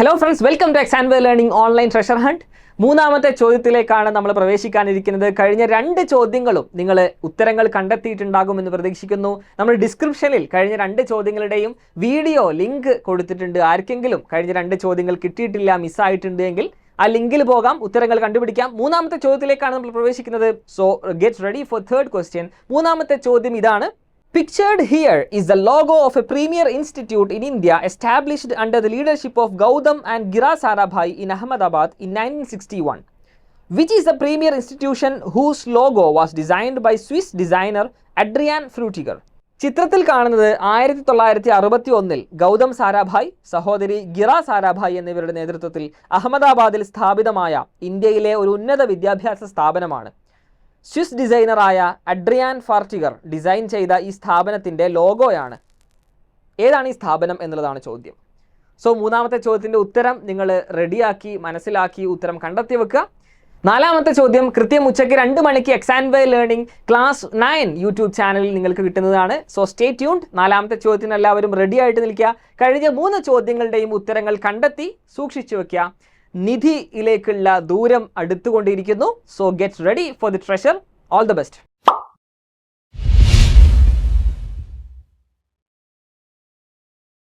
Hello friends, welcome to Examveda learning online treasure hunt. മൂന്നാമത്തെ ചോദ്യത്തിലേക്കാണ് നമ്മൾ പ്രവേശിക്കാനിരിക്കുന്നത്. കഴിഞ്ഞ രണ്ട് ചോദ്യങ്ങളും നിങ്ങൾ ഉത്തരങ്ങൾ കണ്ടെത്തിയിട്ടുണ്ടാകുമെന്ന് പ്രതീക്ഷിക്കുന്നു. നമ്മൾ ഡിസ്ക്രിപ്ഷനിൽ കഴിഞ്ഞ രണ്ട് ചോദ്യങ്ങളുടെയും വീഡിയോ ലിങ്ക് കൊടുത്തിട്ടുണ്ട്. ആർക്കെങ്കിലും കഴിഞ്ഞ രണ്ട് ചോദ്യങ്ങൾ കിട്ടിയിട്ടില്ല, മിസ്സായിട്ടുണ്ട് എങ്കിൽ ആ ലിങ്കിൽ പോകാം, ഉത്തരങ്ങൾ കണ്ടുപിടിക്കാം. മൂന്നാമത്തെ ചോദ്യത്തിലേക്കാണ് നമ്മൾ പ്രവേശിക്കുന്നത്. So get ready for third question. മൂന്നാമത്തെ ചോദ്യം ഇതാണ്. Pictured here is the logo of a premier institute in India established under the leadership of Gautam and Gira Sarabhai in Ahmedabad in 1961. Which is the premier institution whose logo was designed by Swiss designer Adrian Frutiger? ചിത്രത്തിൽ കാണുന്നത് 1961 ഗൗതം സാരാഭായ്, സഹോദരി ഗിറ സാരാഭായ് എന്നിവരുടെ നേതൃത്വത്തിൽ അഹമ്മദാബാദിൽ സ്ഥാപിതമായ ഇന്ത്യയിലെ ഒരു ഉന്നത വിദ്യാഭ്യാസ സ്ഥാപനമാണ്. സ്വിസ് ഡിസൈനറായ അഡ്രിയാൻ ഫാർട്ടിഗർ ഡിസൈൻ ചെയ്ത ഈ സ്ഥാപനത്തിൻ്റെ ലോഗോയാണ്. ഏതാണ് ഈ സ്ഥാപനം എന്നുള്ളതാണ് ചോദ്യം. സോ മൂന്നാമത്തെ ചോദ്യത്തിൻ്റെ ഉത്തരം നിങ്ങൾ റെഡിയാക്കി മനസ്സിലാക്കി ഉത്തരം കണ്ടെത്തി വെക്കുക. നാലാമത്തെ ചോദ്യം കൃത്യം ഉച്ചയ്ക്ക് 2 മണിക്ക് എക്സാൻവേ ലേണിംഗ് ക്ലാസ് 9 യൂട്യൂബ് ചാനലിൽ നിങ്ങൾക്ക് കിട്ടുന്നതാണ്. So stay tuned. നാലാമത്തെ ചോദ്യത്തിന് എല്ലാവരും റെഡി ആയിട്ട് നിൽക്കുക. കഴിഞ്ഞ 3 ചോദ്യങ്ങളുടെയും ഉത്തരങ്ങൾ കണ്ടെത്തി സൂക്ഷിച്ചു വെക്കുക. നിധിയിലേക്കുള്ള ദൂരം അടുത്തുകൊണ്ടിരിക്കുന്നു. So get ready for the treasure. All the best.